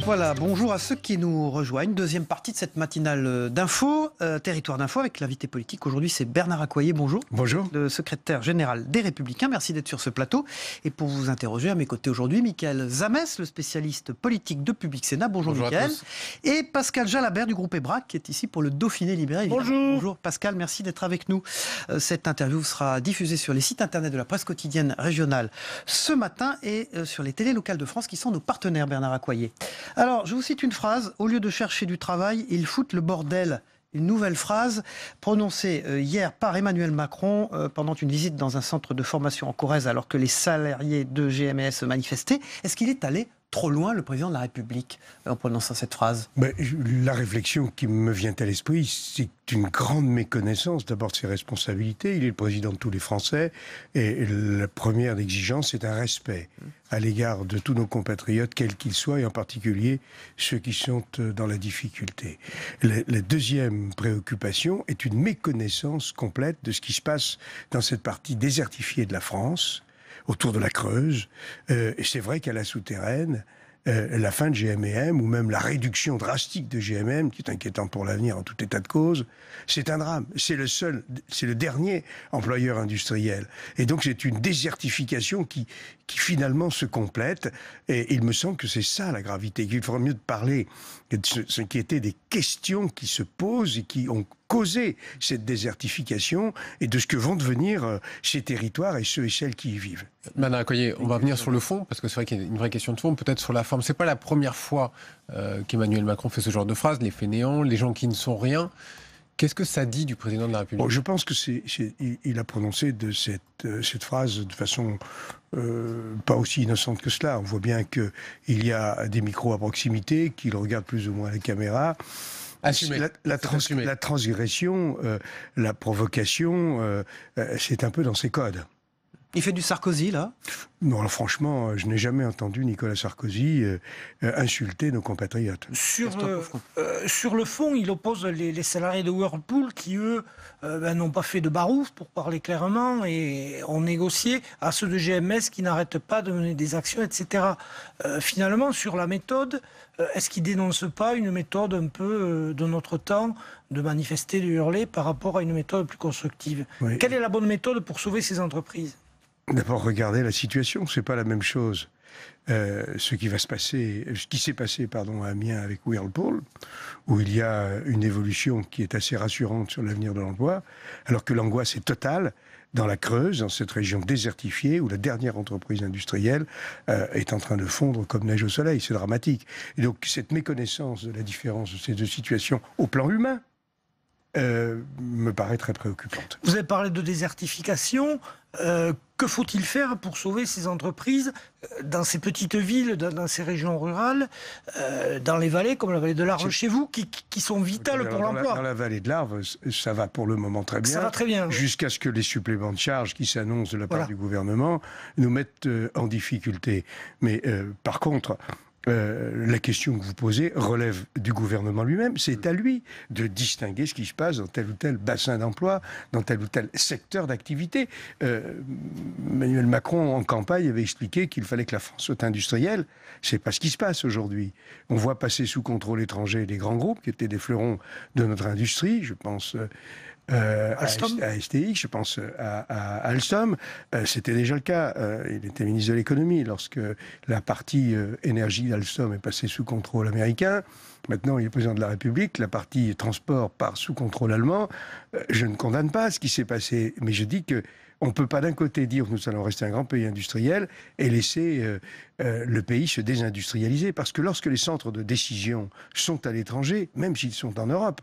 Voilà, bonjour à ceux qui nous rejoignent. Deuxième partie de cette matinale d'info, Territoire d'info, avec l'invité politique. Aujourd'hui, c'est Bernard Accoyer, bonjour. Bonjour. Le secrétaire général des Républicains. Merci d'être sur ce plateau. Et pour vous interroger, à mes côtés aujourd'hui, Michael Zamès, le spécialiste politique de Public Sénat. Bonjour Michael. Et Pascal Jalabert du groupe EBRAC, qui est ici pour le Dauphiné libéré. Évidemment. Bonjour. Bonjour Pascal, merci d'être avec nous. Cette interview sera diffusée sur les sites internet de la presse quotidienne régionale ce matin et sur les télés locales de France qui sont nos partenaires, Bernard Accoyer. Alors, je vous cite une phrase. Au lieu de chercher du travail, ils foutent le bordel. Une nouvelle phrase prononcée hier par Emmanuel Macron pendant une visite dans un centre de formation en Corrèze alors que les salariés de GMS manifestaient. Est-ce qu'il est allé trop loin, le président de la République, en prononçant cette phrase? La réflexion qui me vient à l'esprit, c'est une grande méconnaissance d'abord de ses responsabilités. Il est le président de tous les Français et la première exigence, c'est un respect à l'égard de tous nos compatriotes, quels qu'ils soient, et en particulier ceux qui sont dans la difficulté. La deuxième préoccupation est une méconnaissance complète de ce qui se passe dans cette partie désertifiée de la France, autour de la Creuse. Et c'est vrai qu'à la souterraine, la fin de GMM, ou même la réduction drastique de GMM, qui est inquiétante pour l'avenir en tout état de cause, c'est un drame. C'est le dernier employeur industriel. Et donc c'est une désertification qui finalement se complète. Et il me semble que c'est ça la gravité. Qu'il faudrait mieux de parler de ce qui étaient des questions qui se posent et qui ont causé cette désertification et de ce que vont devenir ces territoires et ceux et celles qui y vivent. Madame Accoyer, on va venir sur le fond, parce que c'est vrai qu'il y a une vraie question de fond, peut-être sur la forme. C'est pas la première fois qu'Emmanuel Macron fait ce genre de phrase, les fainéants, les gens qui ne sont rien. Qu'est-ce que ça dit du président de la République ? Je pense que il a prononcé cette phrase de façon pas aussi innocente que cela. On voit bien qu'il y a des micros à proximité, qu'il regarde plus ou moins la caméra. La transgression, la provocation, c'est un peu dans ses codes. Il fait du Sarkozy, là ? Non, alors, franchement, je n'ai jamais entendu Nicolas Sarkozy insulter nos compatriotes. Sur le fond, il oppose les salariés de Whirlpool qui, eux, n'ont pas fait de barouf, pour parler clairement, et ont négocié, à ceux de GMS qui n'arrêtent pas de mener des actions, etc. Finalement, sur la méthode, est-ce qu'il ne dénonce pas une méthode un peu de notre temps, de manifester, de hurler, par rapport à une méthode plus constructive ? Oui. Quelle est la bonne méthode pour sauver ces entreprises ? D'abord, regardez la situation, c'est pas la même chose. Ce qui s'est passé à Amiens avec Whirlpool, où il y a une évolution qui est assez rassurante sur l'avenir de l'emploi, alors que l'angoisse est totale dans la Creuse, dans cette région désertifiée, où la dernière entreprise industrielle est en train de fondre comme neige au soleil. C'est dramatique. Et donc, cette méconnaissance de la différence de ces deux situations au plan humain, me paraît très préoccupante. Vous avez parlé de désertification. Que faut-il faire pour sauver ces entreprises dans ces petites villes, dans ces régions rurales, dans les vallées, comme la vallée de l'Arve chez vous, qui sont vitales pour l'emploi ? Dans la vallée de l'Arve, ça va pour le moment très bien. Ça va très bien. Jusqu'à ce que les suppléments de charges qui s'annoncent de la part du gouvernement nous mettent en difficulté. Mais par contre... la question que vous posez relève du gouvernement lui-même. C'est à lui de distinguer ce qui se passe dans tel ou tel bassin d'emploi, dans tel ou tel secteur d'activité. Emmanuel Macron, en campagne, avait expliqué qu'il fallait que la France soit industrielle. C'est pas ce qui se passe aujourd'hui. On voit passer sous contrôle étranger des grands groupes qui étaient des fleurons de notre industrie. Je pense... à STX, je pense à Alstom. C'était déjà le cas. Il était ministre de l'économie lorsque la partie énergie d'Alstom est passée sous contrôle américain. Maintenant, il est président de la République. La partie transport part sous contrôle allemand. Je ne condamne pas ce qui s'est passé, mais je dis que on ne peut pas d'un côté dire que nous allons rester un grand pays industriel et laisser le pays se désindustrialiser. Parce que lorsque les centres de décision sont à l'étranger, même s'ils sont en Europe,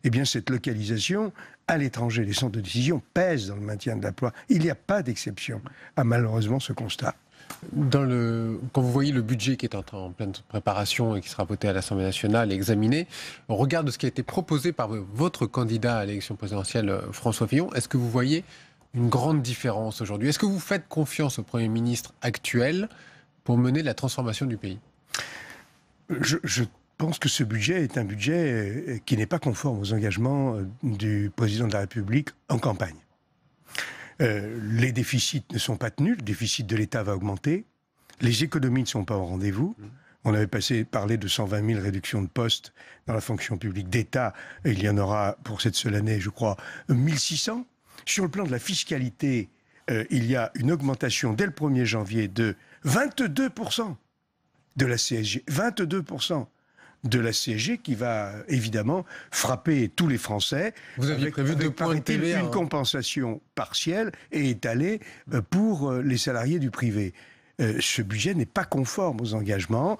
eh bien, cette localisation à l'étranger, les centres de décision pèsent dans le maintien de l'emploi. Il n'y a pas d'exception à malheureusement ce constat. Quand vous voyez le budget qui est en pleine préparation et qui sera voté à l'Assemblée nationale et examiné, on regarde ce qui a été proposé par votre candidat à l'élection présidentielle, François Fillon. Est-ce que vous voyez une grande différence aujourd'hui ? Est-ce que vous faites confiance au Premier ministre actuel pour mener la transformation du pays ? Je pense que ce budget est un budget qui n'est pas conforme aux engagements du président de la République en campagne. Les déficits ne sont pas tenus, le déficit de l'État va augmenter, les économies ne sont pas au rendez-vous. On avait parlé de 120 000 réductions de postes dans la fonction publique d'État. Et il y en aura pour cette seule année, je crois, 1600. Sur le plan de la fiscalité, il y a une augmentation dès le 1er janvier de 22% de la CSG. 22% de la CSG qui va évidemment frapper tous les Français. Vous aviez prévu 2 points de TVA. Une compensation partielle et étalée pour les salariés du privé. Ce budget n'est pas conforme aux engagements.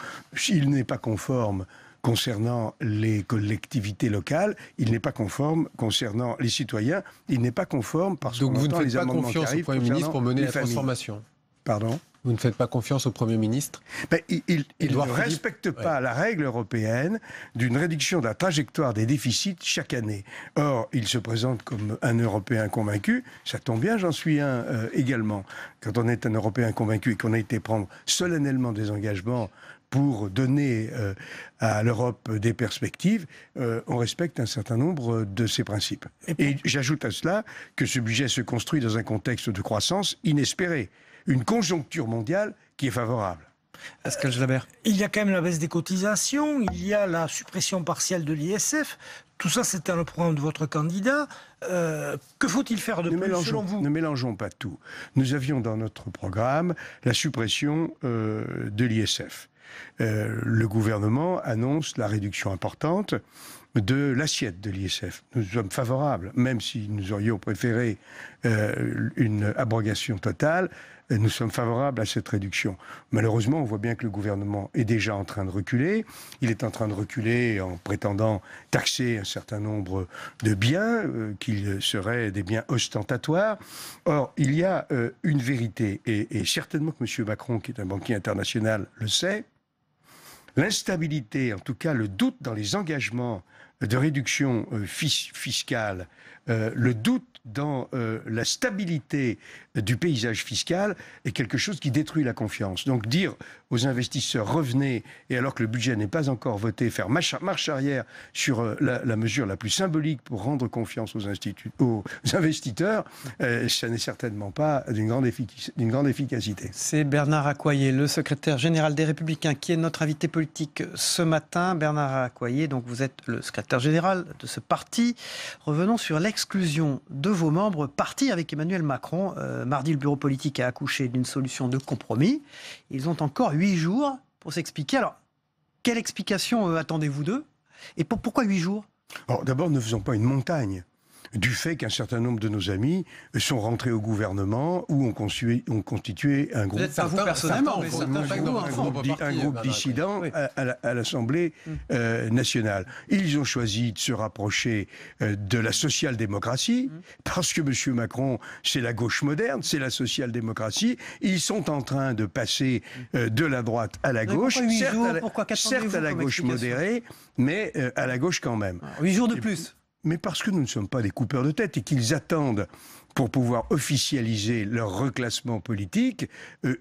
Il n'est pas conforme concernant les collectivités locales, il n'est pas conforme concernant les citoyens, il n'est pas conforme parce que donc vous ne faites pas confiance au Premier ministre pour mener la transformation. Pardon ? Vous ne faites pas confiance au Premier ministre? Il ne respecte pas la règle européenne d'une réduction de la trajectoire des déficits chaque année. Or, il se présente comme un Européen convaincu. Ça tombe bien, j'en suis un également. Quand on est un Européen convaincu et qu'on a été prendre solennellement des engagements pour donner à l'Europe des perspectives, on respecte un certain nombre de ces principes. Et j'ajoute à cela que ce budget se construit dans un contexte de croissance inespéré. Une conjoncture mondiale qui est favorable. Pascal Gelabert. Il y a quand même la baisse des cotisations, il y a la suppression partielle de l'ISF. Tout ça, c'était le programme de votre candidat. Que faut-il faire de plus, selon vous ? Ne mélangeons pas tout. Nous avions dans notre programme la suppression de l'ISF. Le gouvernement annonce la réduction importante de l'assiette de l'ISF. Nous sommes favorables, même si nous aurions préféré une abrogation totale, nous sommes favorables à cette réduction. Malheureusement, on voit bien que le gouvernement est déjà en train de reculer. Il est en train de reculer en prétendant taxer un certain nombre de biens, qui seraient des biens ostentatoires. Or, il y a une vérité, et certainement que M. Macron, qui est un banquier international, le sait. L'instabilité, en tout cas le doute dans les engagements de réduction fiscale, le doute dans la stabilité du paysage fiscal est quelque chose qui détruit la confiance. Donc dire aux investisseurs revenez, et alors que le budget n'est pas encore voté, faire marche arrière sur la mesure la plus symbolique pour rendre confiance aux investisseurs, ça n'est certainement pas d'une grande efficacité. C'est Bernard Accoyer, le secrétaire général des Républicains, qui est notre invité politique ce matin. Bernard Accoyer, donc vous êtes le secrétaire général de ce parti. Revenons sur l'exclusion de vos membres partis avec Emmanuel Macron. Mardi, le bureau politique a accouché d'une solution de compromis. Ils ont encore 8 jours pour s'expliquer. Alors, quelle explication attendez-vous d'eux? Et pourquoi 8 jours? Alors, d'abord, ne faisons pas une montagne du fait qu'un certain nombre de nos amis sont rentrés au gouvernement ou ont constitué un groupe. Peut-être pas vous personnellement, mais un groupe dissident à l'Assemblée nationale. Ils ont choisi de se rapprocher de la social-démocratie, parce que M. Macron, c'est la gauche moderne, c'est la social-démocratie. Ils sont en train de passer de la droite à la gauche, certes à la gauche modérée, mais à la gauche quand même. 8 jours de plus. Mais parce que nous ne sommes pas des coupeurs de tête et qu'ils attendent, pour pouvoir officialiser leur reclassement politique,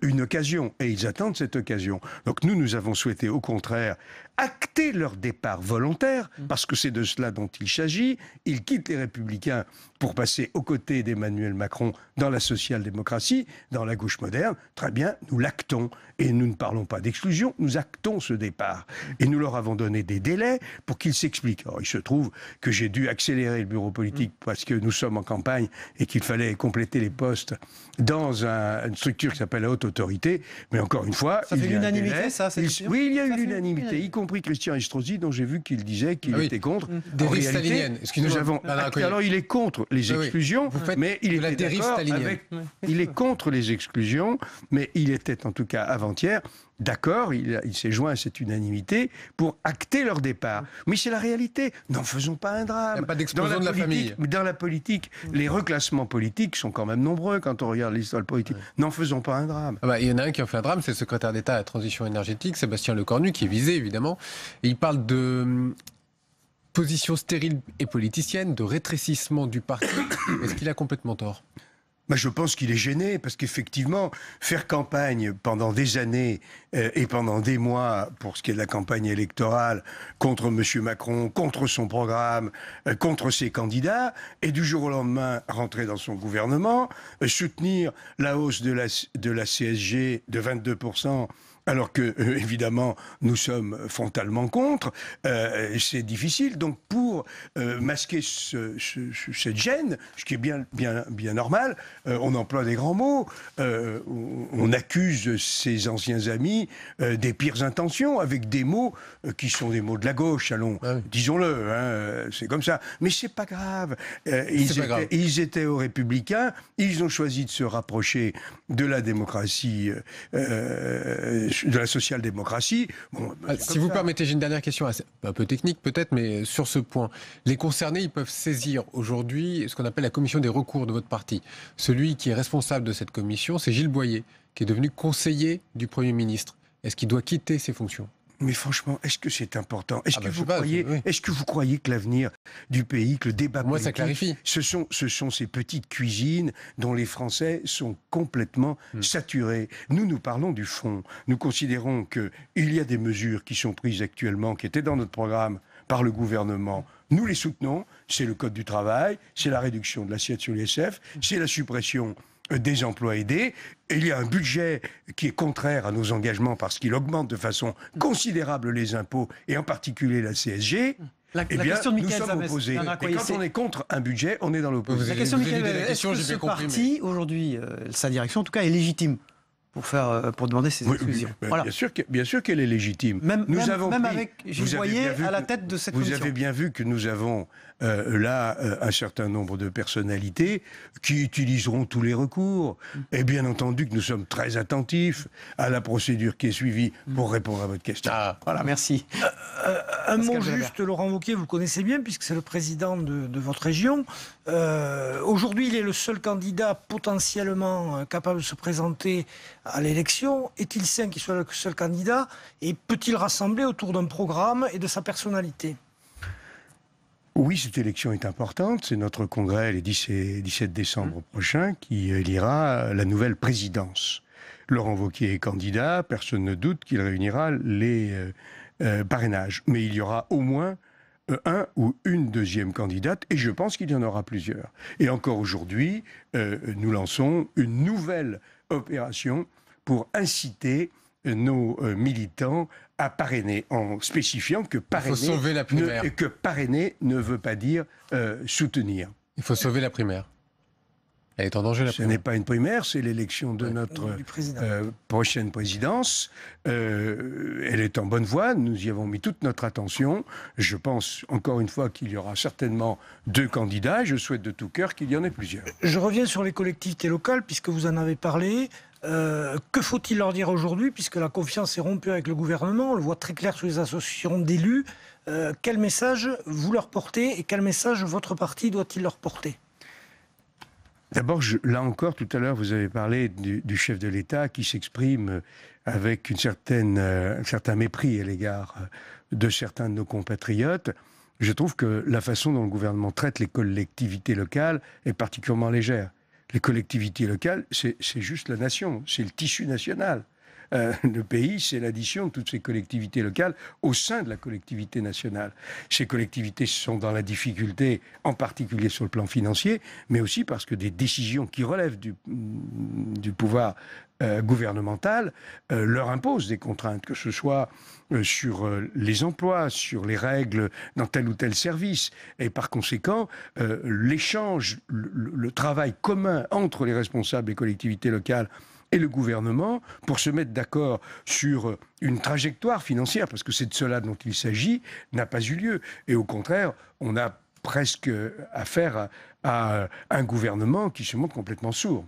une occasion. Et ils attendent cette occasion. Donc nous avons souhaité, au contraire, acter leur départ volontaire, parce que c'est de cela dont il s'agit. Ils quittent les Républicains pour passer aux côtés d'Emmanuel Macron dans la social-démocratie, dans la gauche moderne. Très bien, nous l'actons. Et nous ne parlons pas d'exclusion, nous actons ce départ. Et nous leur avons donné des délais pour qu'ils s'expliquent. Alors, il se trouve que j'ai dû accélérer le bureau politique parce que nous sommes en campagne et qu'il fallait compléter les postes dans une structure qui s'appelle la Haute Autorité. Mais encore une fois... Ça fait l'unanimité, ça? Oui, il y a eu l'unanimité, y compris Christian Estrosi, dont j'ai vu qu'il disait qu'il était contre. Dérive stalinienne. Alors, il est contre les exclusions, mais il était d'accord avec... Il est contre les exclusions, mais il était en tout cas avant-hier d'accord, il s'est joint à cette unanimité pour acter leur départ. Mais c'est la réalité. N'en faisons pas un drame. Il n'y a pas d'explosion de la famille. Dans la politique, les reclassements politiques sont quand même nombreux quand on regarde l'histoire politique. N'en faisons pas un drame. Il y en a un qui en fait un drame, c'est le secrétaire d'État à la transition énergétique, Sébastien Lecornu, qui est visé évidemment. Et il parle de position stérile et politicienne, de rétrécissement du parti. Est-ce qu'il a complètement tort ? Je pense qu'il est gêné, parce qu'effectivement, faire campagne pendant des années et pendant des mois, pour ce qui est de la campagne électorale, contre M. Macron, contre son programme, contre ses candidats, et du jour au lendemain rentrer dans son gouvernement, soutenir la hausse de la CSG de 22%, alors que, évidemment, nous sommes frontalement contre. C'est difficile. Donc, pour masquer cette gêne, ce qui est bien normal, on emploie des grands mots. On accuse ses anciens amis des pires intentions, avec des mots qui sont des mots de la gauche, disons-le, hein, c'est comme ça. Mais c'est pas grave. Ils étaient aux Républicains, ils ont choisi de se rapprocher de la démocratie, de la social-démocratie. Bon, si vous permettez, j'ai une dernière question, un peu technique peut-être, mais sur ce point. Les concernés, ils peuvent saisir aujourd'hui ce qu'on appelle la commission des recours de votre parti. Celui qui est responsable de cette commission, c'est Gilles Boyer, qui est devenu conseiller du Premier ministre. Est-ce qu'il doit quitter ses fonctions ? Mais franchement, est-ce que c'est important ? Est-ce que vous croyez que l'avenir du pays, que le débat politique, ça clarifie. Ce sont ces petites cuisines dont les Français sont complètement saturés. Nous parlons du fond. Nous considérons qu'il y a des mesures qui sont prises actuellement, qui étaient dans notre programme par le gouvernement. Nous les soutenons. C'est le Code du travail, c'est la réduction de l'assiette sur l'ISF, c'est la suppression des emplois aidés. Et il y a un budget qui est contraire à nos engagements parce qu'il augmente de façon considérable les impôts et en particulier la CSG. La question de nous sommes opposés. Et quand on est contre un budget, on est dans l'opposition. La question de Michael, est-ce que ce parti, aujourd'hui, sa direction en tout cas, est légitime pour demander ces exclusions? Voilà. Bien sûr qu'elle est légitime. Même avec Gilles Boyer à la tête de cette commission. Vous avez bien vu que nous avons là un certain nombre de personnalités qui utiliseront tous les recours. Et bien entendu que nous sommes très attentifs à la procédure qui est suivie pour répondre à votre question. Voilà, merci. Un mot juste, Laurent Wauquiez, vous le connaissez bien puisque c'est le président de votre région. Aujourd'hui, il est le seul candidat potentiellement capable de se présenter à l'élection. Est-il sain qu'il soit le seul candidat et peut-il rassembler autour d'un programme et de sa personnalité ? Oui, cette élection est importante. C'est notre congrès, les 10 et 17 décembre prochains, qui élira la nouvelle présidence. Laurent Wauquiez est candidat. Personne ne doute qu'il réunira les parrainages. Mais il y aura au moins un ou une deuxième candidate, et je pense qu'il y en aura plusieurs. Et encore aujourd'hui, nous lançons une nouvelle opération pour inciter nos militants à parrainer, en spécifiant que parrainer ne veut pas dire soutenir. Il faut sauver la primaire. Elle est en danger, la primaire. Ce n'est pas une primaire, c'est l'élection de notre prochaine présidence. Elle est en bonne voie, nous y avons mis toute notre attention. Je pense, encore une fois, qu'il y aura certainement 2 candidats. Je souhaite de tout cœur qu'il y en ait plusieurs. Je reviens sur les collectivités locales, puisque vous en avez parlé. Que faut-il leur dire aujourd'hui, puisque la confiance est rompue avec le gouvernement? On le voit très clair sur les associations d'élus. Quel message vous leur portez et quel message votre parti doit-il leur porter? D'abord, là encore, tout à l'heure, vous avez parlé du chef de l'État qui s'exprime avec un certain mépris à l'égard de certains de nos compatriotes. Je trouve que la façon dont le gouvernement traite les collectivités locales est particulièrement légère. Les collectivités locales, c'est juste la nation, c'est le tissu national. Le pays, c'est l'addition de toutes ces collectivités locales au sein de la collectivité nationale. Ces collectivités sont dans la difficulté, en particulier sur le plan financier, mais aussi parce que des décisions qui relèvent du pouvoir gouvernemental leur imposent des contraintes, que ce soit sur les emplois, sur les règles dans tel ou tel service. Et par conséquent, l'échange, le travail commun entre les responsables des collectivités locales et le gouvernement, pour se mettre d'accord sur une trajectoire financière, parce que c'est de cela dont il s'agit, n'a pas eu lieu. Et au contraire, on a presque affaire à un gouvernement qui se montre complètement sourd.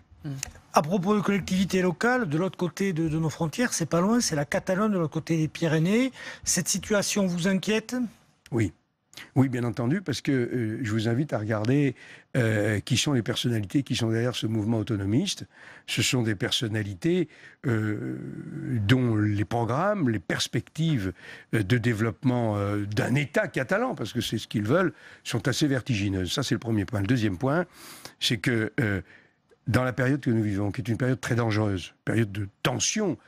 À propos de collectivités locales, de l'autre côté de nos frontières, c'est pas loin, c'est la Catalogne, de l'autre côté des Pyrénées. Cette situation vous inquiète ? Oui. Oui, bien entendu, parce que je vous invite à regarder qui sont les personnalités qui sont derrière ce mouvement autonomiste. Ce sont des personnalités dont les programmes, les perspectives de développement d'un État catalan, parce que c'est ce qu'ils veulent, sont assez vertigineuses. Ça, c'est le premier point. Le deuxième point, c'est que dans la période que nous vivons, qui est une période très dangereuse, période de tension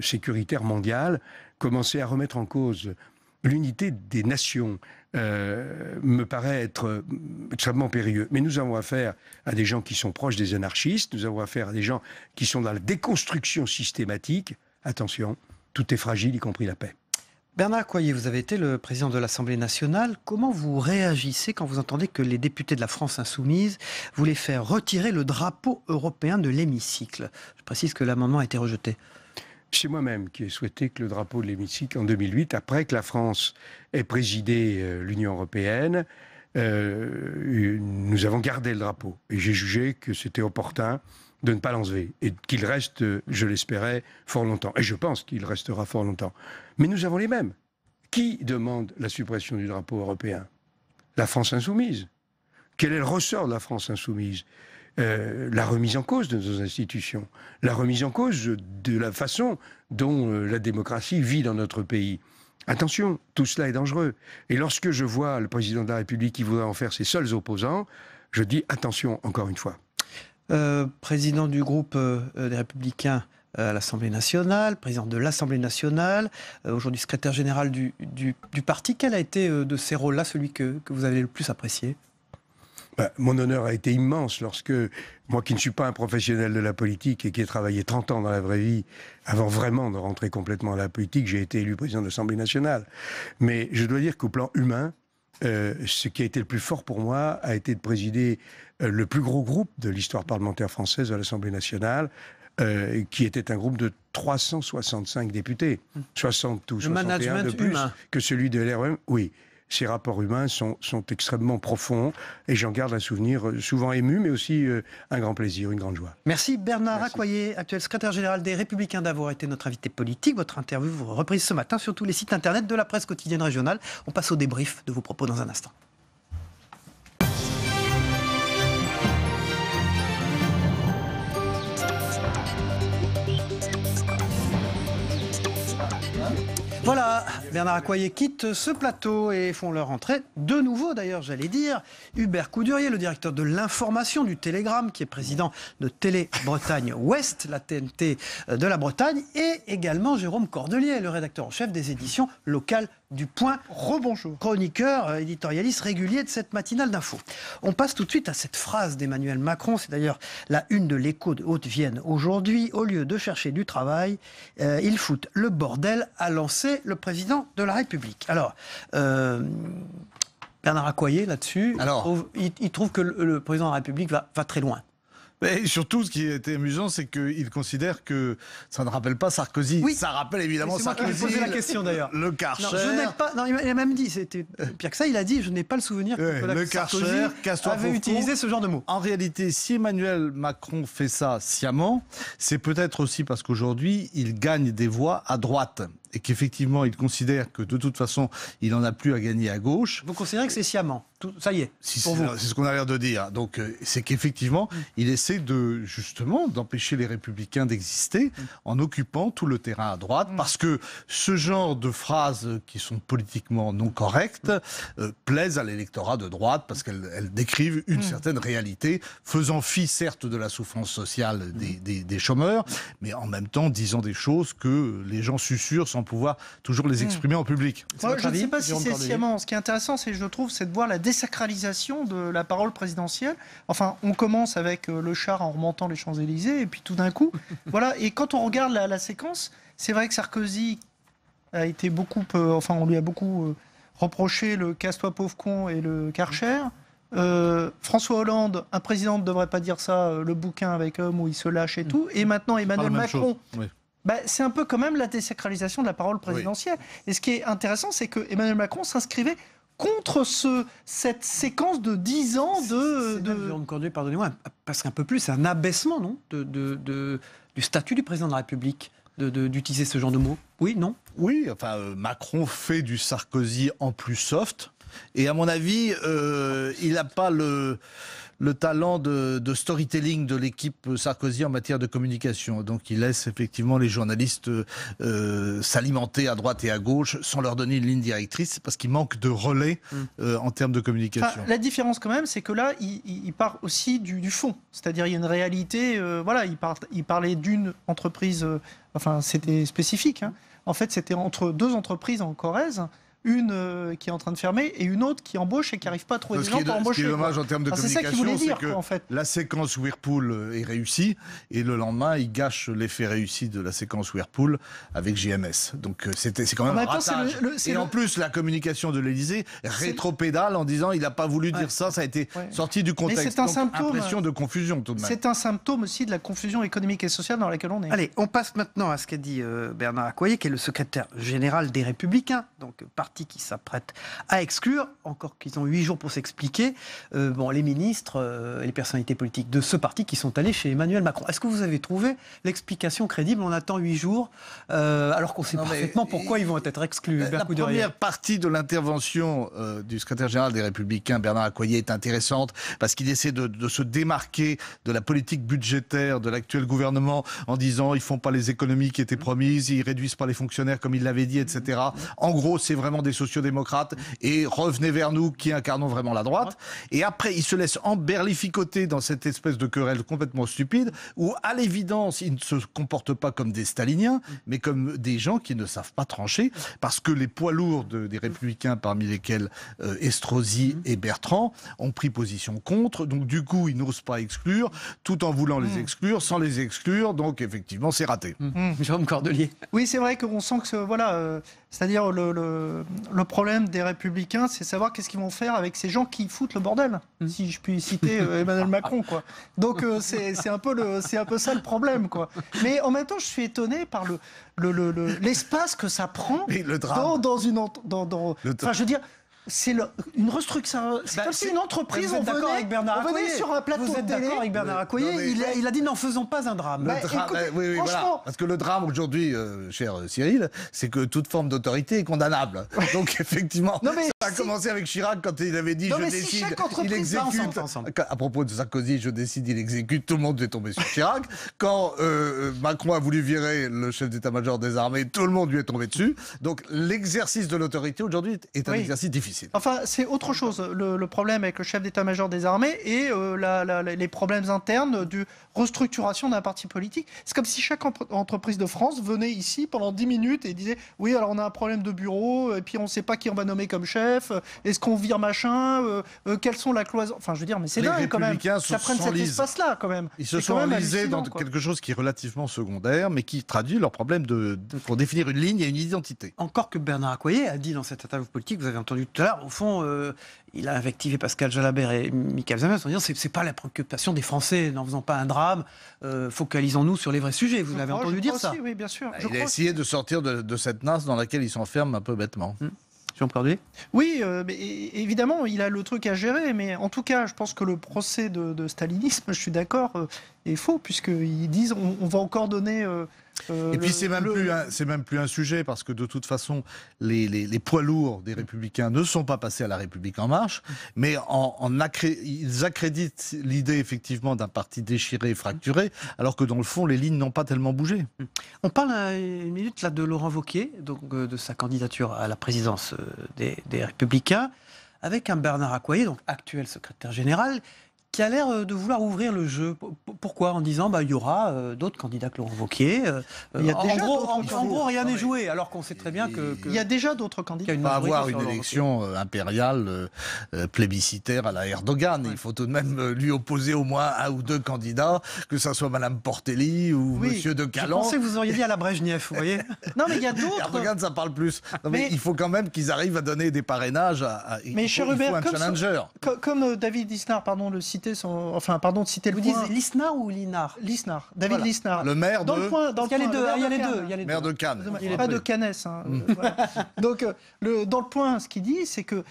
sécuritaire mondiale, commencer à remettre en cause l'unité des nations me paraît être extrêmement périlleux. Mais nous avons affaire à des gens qui sont proches des anarchistes, nous avons affaire à des gens qui sont dans la déconstruction systématique, attention, tout est fragile, y compris la paix. Bernard Accoyer, vous avez été le président de l'Assemblée nationale. Comment vous réagissez quand vous entendez que les députés de la France insoumise voulaient faire retirer le drapeau européen de l'hémicycle? Je précise que l'amendement a été rejeté. C'est moi-même qui ai souhaité que le drapeau de l'hémicycle en 2008, après que la France ait présidé l'Union européenne, nous avons gardé le drapeau. Et j'ai jugé que c'était opportun de ne pas l'enlever et qu'il reste, je l'espérais, fort longtemps. Et je pense qu'il restera fort longtemps. Mais nous avons les mêmes. Qui demande la suppression du drapeau européen? La France insoumise. Quel est le ressort de la France insoumise? La remise en cause de nos institutions, la remise en cause de la façon dont la démocratie vit dans notre pays. Attention, tout cela est dangereux. Et lorsque je vois le président de la République qui voudrait en faire ses seuls opposants, je dis attention encore une fois. Président du groupe des Républicains à l'Assemblée nationale, président de l'Assemblée nationale, aujourd'hui secrétaire général du parti. Quel a été de ces rôles-là celui que vous avez le plus apprécié? Mon honneur a été immense lorsque, moi qui ne suis pas un professionnel de la politique et qui ai travaillé 30 ans dans la vraie vie, avant vraiment de rentrer complètement dans la politique, j'ai été élu président de l'Assemblée nationale. Mais je dois dire qu'au plan humain, ce qui a été le plus fort pour moi a été de présider le plus gros groupe de l'histoire parlementaire française à l'Assemblée nationale, qui était un groupe de 365 députés, 60 ou 61 de plus humain que celui de LREM. Oui, ces rapports humains sont extrêmement profonds et j'en garde un souvenir souvent ému, mais aussi un grand plaisir, une grande joie. Merci Bernard Accoyer, actuel secrétaire général des Républicains, d'avoir été notre invité politique. Votre interview vous reprise ce matin sur tous les sites internet de la presse quotidienne régionale. On passe au débrief de vos propos dans un instant. Voilà, Bernard Accoyer quitte ce plateau et font leur entrée de nouveau, d'ailleurs, j'allais dire, Hubert Coudurier, le directeur de l'information du Télégramme, qui est président de Télé Bretagne Ouest, la TNT de la Bretagne, et également Jérôme Cordelier, le rédacteur en chef des éditions locales du Point. Rebonjour. Chroniqueur, éditorialiste régulier de cette matinale d'info. On passe tout de suite à cette phrase d'Emmanuel Macron, c'est d'ailleurs la une de l'Écho de Haute-Vienne aujourd'hui. Au lieu de chercher du travail, ils foutent le bordel, a lancé le président de la République. Alors, Bernard Accoyer, là-dessus, il trouve que le président de la République va très loin. Et surtout, ce qui était amusant, c'est qu'il considère que ça ne rappelle pas Sarkozy. Oui. Ça rappelle évidemment Sarkozy. C'est moi qui ai posé la question d'ailleurs. Le Karcher. Non, je n'ai pas. Non, il a même dit, c'était pire que ça. Il a dit, je n'ai pas le souvenir que Sarkozy avait utilisé ce genre de mots. En réalité, si Emmanuel Macron fait ça sciemment, c'est peut-être aussi parce qu'aujourd'hui, il gagne des voix à droite. Et qu'effectivement, il considère que de toute façon, il n'en a plus à gagner à gauche. Vous considérez que c'est sciemment? Ça y est, c'est ce qu'on a l'air de dire. Donc, c'est qu'effectivement, il essaie justement d'empêcher les Républicains d'exister en occupant tout le terrain à droite, parce que ce genre de phrases qui sont politiquement non correctes plaisent à l'électorat de droite, parce qu'elles décrivent une certaine réalité, faisant fi certes de la souffrance sociale des chômeurs, mais en même temps disant des choses que les gens susurrent sans pouvoir toujours les exprimer en public. Moi, je ne sais pas si c'est sciemment. Ce qui est intéressant, je trouve, c'est de voir la désacralisation de la parole présidentielle. Enfin, on commence avec le char en remontant les Champs-Élysées, et puis tout d'un coup, voilà. Et quand on regarde la séquence, c'est vrai que Sarkozy a été on lui a beaucoup reproché le casse-toi pauvre con et le Karcher. François Hollande, un président ne devrait pas dire ça, le bouquin avec homme où il se lâche et tout. Et maintenant Emmanuel Macron. C'est un peu quand même la désacralisation de la parole présidentielle. Oui. Et ce qui est intéressant, c'est que Emmanuel Macron s'inscrivait contre cette séquence de 10 ans Jérôme Cordelier, pardonnez-moi, parce qu'un peu plus, c'est un abaissement, non, du statut du président de la République, d'utiliser ce genre de mots. Oui, non? Oui, enfin, Macron fait du Sarkozy en plus soft. Et à mon avis, il n'a pas le talent de storytelling de l'équipe Sarkozy en matière de communication. Donc il laisse effectivement les journalistes s'alimenter à droite et à gauche sans leur donner une ligne directrice, parce qu'il manque de relais en termes de communication. Enfin, la différence quand même, c'est que là, il part aussi du fond. C'est-à-dire il y a une réalité, il parlait d'une entreprise, c'était spécifique. En fait, c'était entre deux entreprises en Corrèze, une qui est en train de fermer et une autre qui embauche et qui n'arrive pas à trouver des gens pour embaucher. Ce qui est dommage en termes de communication, c'est que en fait. la séquence Whirlpool est réussie et le lendemain, il gâche l'effet réussi de la séquence Whirlpool avec JMS. Donc c'est quand même un ratage. Et en plus, la communication de l'Élysée rétropédale en disant il n'a pas voulu dire ça, ça a été sorti du contexte. Mais c'est un symptôme. Impression de confusion tout de même. C'est un symptôme aussi de la confusion économique et sociale dans laquelle on est. Allez, on passe maintenant à ce qu'a dit Bernard Accoyer, qui est le secrétaire général des Républicains, donc parti qui s'apprête à exclure, encore qu'ils ont 8 jours pour s'expliquer, les ministres et les personnalités politiques de ce parti qui sont allés chez Emmanuel Macron. Est-ce que vous avez trouvé l'explication crédible? On attend 8 jours, alors qu'on sait parfaitement pourquoi ils vont être exclus. La première partie de l'intervention du secrétaire général des Républicains, Bernard Accoyer, est intéressante parce qu'il essaie de se démarquer de la politique budgétaire de l'actuel gouvernement en disant ils font pas les économies qui étaient promises, ils réduisent pas les fonctionnaires comme il l'avait dit, etc. En gros, c'est vraiment des sociodémocrates et revenez vers nous qui incarnons vraiment la droite. Et après, il se laisse emberlificoter dans cette espèce de querelle complètement stupide où, à l'évidence, ils ne se comportent pas comme des staliniens, mais comme des gens qui ne savent pas trancher parce que les poids lourds des Républicains, parmi lesquels Estrosi et Bertrand, ont pris position contre. Donc, du coup, ils n'osent pas exclure, tout en voulant les exclure, sans les exclure. Donc, effectivement, c'est raté. Jérôme Cordelier. Oui, c'est vrai qu'on sent que c'est-à-dire le problème des Républicains, c'est savoir qu'est-ce qu'ils vont faire avec ces gens qui foutent le bordel, si je puis citer Emmanuel Macron, quoi. Donc c'est un peu ça le problème, quoi. Mais en même temps, je suis étonné par l'espace que ça prend dans une enfin, je veux dire. C'est une restructuration. C'est comme si une entreprise, on venait sur un plateau de télé. Vous êtes d'accord avec Bernard Accoyer? Il a dit n'en faisons pas un drame. Oui, voilà. Parce que le drame aujourd'hui, cher Cyril, c'est que toute forme d'autorité est condamnable. Donc effectivement, ça a commencé avec Chirac quand il avait dit je décide, il exécute. À propos de Sarkozy, je décide, il exécute. Tout le monde est tombé sur Chirac. Quand Macron a voulu virer le chef d'état-major des armées, tout le monde lui est tombé dessus. Donc l'exercice de l'autorité aujourd'hui est un exercice difficile. Enfin, c'est autre chose. Le problème avec le chef d'état-major des armées et les problèmes internes de restructuration d'un parti politique. C'est comme si chaque entreprise de France venait ici pendant 10 minutes et disait « Oui, alors on a un problème de bureau, et puis on ne sait pas qui on va nommer comme chef, est-ce qu'on vire machin, quelles sont la cloison... » Enfin, je veux dire, mais c'est dingue quand même. Ça prenne cet espace-là quand même. Ils se sont enlisés dans quelque chose qui est relativement secondaire, mais qui traduit leur problème pour définir une ligne et une identité. Encore que Bernard Accoyer a dit dans cette interview politique, vous avez entendu tout à l'heure, au fond, il a invectivé Pascal Jalabert et Michael Zemmour en disant c'est pas la préoccupation des Français, n'en faisant pas un drame, focalisons-nous sur les vrais sujets. Vous l'avez entendu dire ça? Oui, bien sûr. Il a essayé de sortir de cette nasse dans laquelle il s'enferme un peu bêtement. Jean Cordelier? Oui, mais évidemment, il a le truc à gérer, mais en tout cas, je pense que le procès de stalinisme, je suis d'accord, est faux, puisqu'ils disent on va encore donner... et puis c'est même plus un sujet parce que de toute façon les poids lourds des Républicains ne sont pas passés à la République en marche, mais ils accréditent l'idée effectivement d'un parti déchiré et fracturé, alors que dans le fond les lignes n'ont pas tellement bougé. On parle une minute là de Laurent Wauquiez, donc de sa candidature à la présidence des Républicains, avec un Bernard Accoyer, donc actuel secrétaire général, qui a l'air de vouloir ouvrir le jeu. Pourquoi? En disant il y aura d'autres candidats que Laurent Wauquiez. En gros, rien n'est joué, alors qu'on sait très bien que... Il y a déjà d'autres candidats. Il va avoir une élection impériale plébiscitaire à la Erdogan. Il faut tout de même lui opposer au moins un ou deux candidats, que ce soit Madame Portelli ou Monsieur de Calan. Je pensais que vous auriez dit à la Brejnev, vous voyez. Non, mais il y a d'autres... Erdogan, ça parle plus. Non, mais il faut quand même qu'ils arrivent à donner des parrainages. Mais cher Hubert, un challenger. Comme David Lisnard, pardon, de citer de citer le point. Vous dites Lisnard ou Linard? Lisnard, David Lisnard. Le maire dans le point, il y a les deux. Maire de Cannes. Pas de Cannes. Voilà. Donc, dans le point, ce qu'il dit, c'est que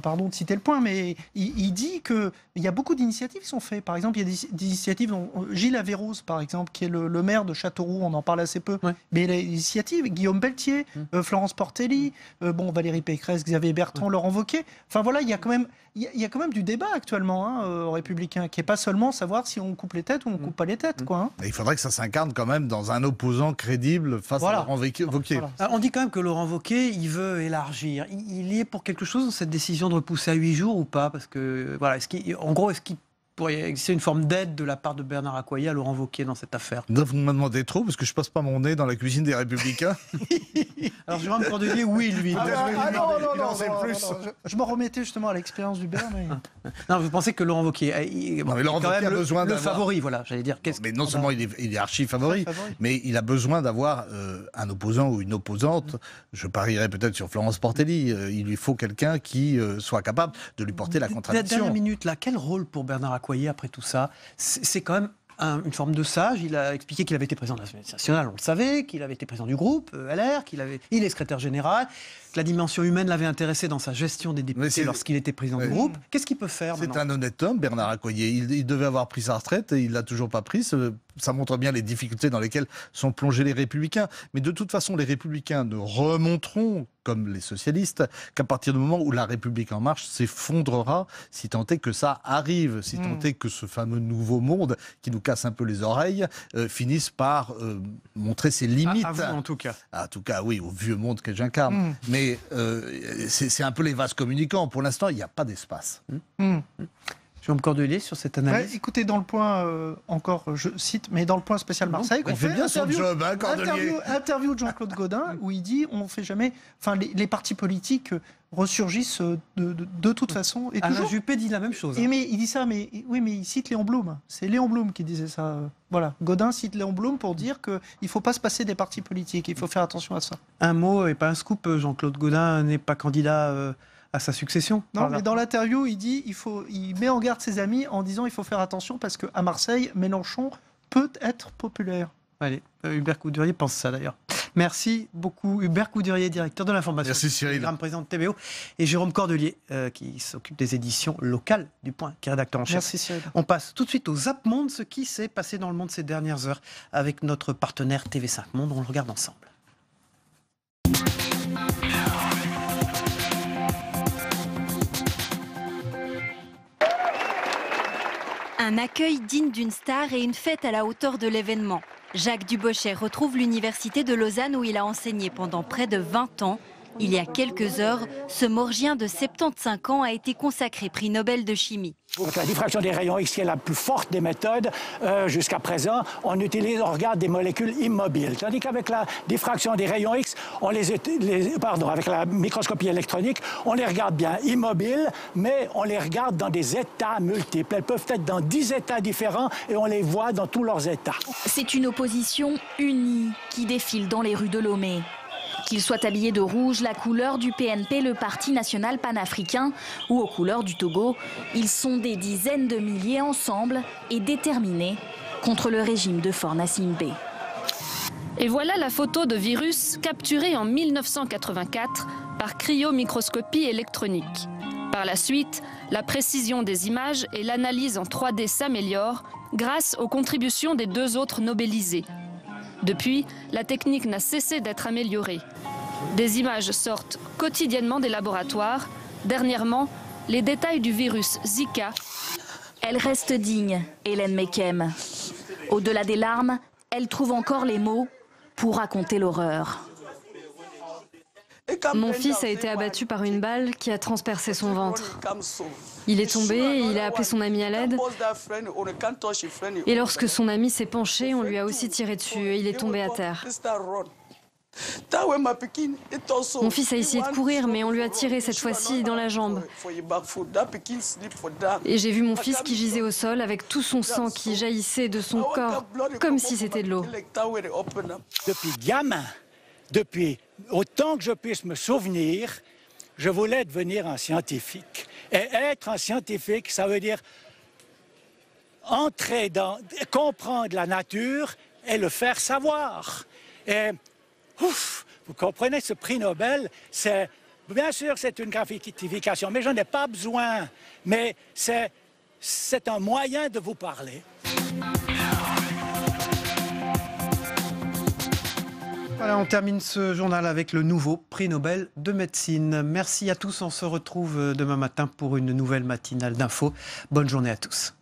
pardon de citer le point, mais il dit qu'il y a beaucoup d'initiatives qui sont faites. Par exemple, il y a des initiatives, dont Gilles Averrouz, par exemple, qui est le maire de Châteauroux, on en parle assez peu. Ouais. Mais les initiatives, Guillaume Pelletier, Florence Portelli, Valérie Pécresse, Xavier Bertrand, Laurent Wauquiez. Enfin voilà, il y a quand même du débat actuellement aux Républicains, qui n'est pas seulement savoir si on coupe les têtes ou on coupe pas les têtes. Quoi, Il faudrait que ça s'incarne quand même dans un opposant crédible face à Laurent Wauquiez. Voilà. On dit quand même que Laurent Wauquiez, il veut élargir. Il y est pour quelque chose dans cette décision de repousser à 8 jours ou pas? Parce que, voilà, est-ce qu'il pourrait exister une forme d'aide de la part de Bernard Accoyer à Laurent Wauquiez dans cette affaire? Vous me demandez trop, parce que je passe pas mon nez dans la cuisine des Républicains. Alors Jérôme Cordelier, oui, lui. Non, je m'en remettais justement à l'expérience du Bern. Mais... Non, vous pensez que Laurent Wauquiez mais Laurent Wauquiez a besoin le d'avoir... favori, voilà, j'allais dire. Mais non seulement il est archi favori, mais il a besoin d'avoir un opposant ou une opposante. Je parierais peut-être sur Florence Portelli. Il lui faut quelqu'un qui soit capable de lui porter la contradiction. Dernière minute, là, quel rôle pour Bernard Accoyer après tout ça? C'est quand même une forme de sage. Il a expliqué qu'il avait été président de l'Assemblée nationale, on le savait, qu'il avait été président du groupe LR, il est secrétaire général, que la dimension humaine l'avait intéressé dans sa gestion des députés lorsqu'il était président du groupe. Qu'est-ce qu'il peut faire maintenant? C'est un honnête homme, Bernard Accoyer. Il devait avoir pris sa retraite et il l'a toujours pas pris. Ça montre bien les difficultés dans lesquelles sont plongés les Républicains. Mais de toute façon, les Républicains ne remonteront, comme les socialistes, qu'à partir du moment où la République en marche s'effondrera, si tant est que ça arrive, si tant est que ce fameux nouveau monde qui nous casse un peu les oreilles finisse par montrer ses limites. À vous, en tout cas. En tout cas, oui, au vieux monde que j'incarne. Mais c'est un peu les vases communicants. Pour l'instant, il n'y a pas d'espace. Jérôme Cordelier, sur cette analyse. Écoutez, dans le point, encore, je cite, mais dans le point spécial Marseille, il fait bien son job, hein, Cordelier. Interview de Jean-Claude Gaudin, où il dit on fait jamais. Enfin, les partis politiques ressurgissent de toute façon. Et Alain Juppé dit la même chose. Mais il dit ça, mais il cite Léon Blum. C'est Léon Blum qui disait ça. Voilà. Godin cite Léon Blum pour dire qu'il ne faut pas se passer des partis politiques. Il faut faire attention à ça. Un mot et pas un scoop. Jean-Claude Gaudin n'est pas candidat à sa succession. Non, mais dans l'interview, il dit, il met en garde ses amis en disant il faut faire attention parce qu'à Marseille, Mélenchon peut être populaire. Allez, Hubert Coudurier pense ça d'ailleurs. Merci beaucoup Hubert Coudurier, directeur de l'information. Merci Cyril. Président de TBO, et Jérôme Cordelier, qui s'occupe des éditions locales du Point, qui est rédacteur en chef. Merci Cyril. On passe tout de suite au Zap Monde, ce qui s'est passé dans le monde ces dernières heures avec notre partenaire TV5 Monde. On le regarde ensemble. Un accueil digne d'une star et une fête à la hauteur de l'événement. Jacques Dubochet retrouve l'université de Lausanne où il a enseigné pendant près de 20 ans. Il y a quelques heures, ce Morgien de 75 ans a été consacré prix Nobel de chimie. Donc la diffraction des rayons X qui est la plus forte des méthodes, jusqu'à présent, on regarde des molécules immobiles. Tandis qu'avec la diffraction des rayons X, avec la microscopie électronique, on les regarde bien immobiles, mais on les regarde dans des états multiples. Elles peuvent être dans 10 états différents et on les voit dans tous leurs états. C'est une opposition unie qui défile dans les rues de Lomé. Qu'ils soient habillés de rouge, la couleur du PNP, le Parti national panafricain, ou aux couleurs du Togo, ils sont des dizaines de milliers ensemble et déterminés contre le régime de Faure Gnassingbé. Et voilà la photo de virus capturée en 1984 par cryomicroscopie électronique. Par la suite, la précision des images et l'analyse en 3D s'améliorent grâce aux contributions des deux autres nobelisés. Depuis, la technique n'a cessé d'être améliorée. Des images sortent quotidiennement des laboratoires. Dernièrement, les détails du virus Zika. Elle reste digne, Hélène Mekem. Au-delà des larmes, elle trouve encore les mots pour raconter l'horreur. Mon fils a été abattu par une balle qui a transpercé son ventre. Il est tombé et il a appelé son ami à l'aide. Et lorsque son ami s'est penché, on lui a aussi tiré dessus et il est tombé à terre. Mon fils a essayé de courir, mais on lui a tiré cette fois-ci dans la jambe. Et j'ai vu mon fils qui gisait au sol avec tout son sang qui jaillissait de son corps, comme si c'était de l'eau. Depuis gamin, depuis autant que je puisse me souvenir, je voulais devenir un scientifique. Et être un scientifique, ça veut dire comprendre la nature et le faire savoir. Et vous comprenez, ce prix Nobel, bien sûr c'est une gratification, mais j'en ai pas besoin. Mais c'est un moyen de vous parler. Voilà, on termine ce journal avec le nouveau prix Nobel de médecine. Merci à tous, on se retrouve demain matin pour une nouvelle matinale d'infos. Bonne journée à tous.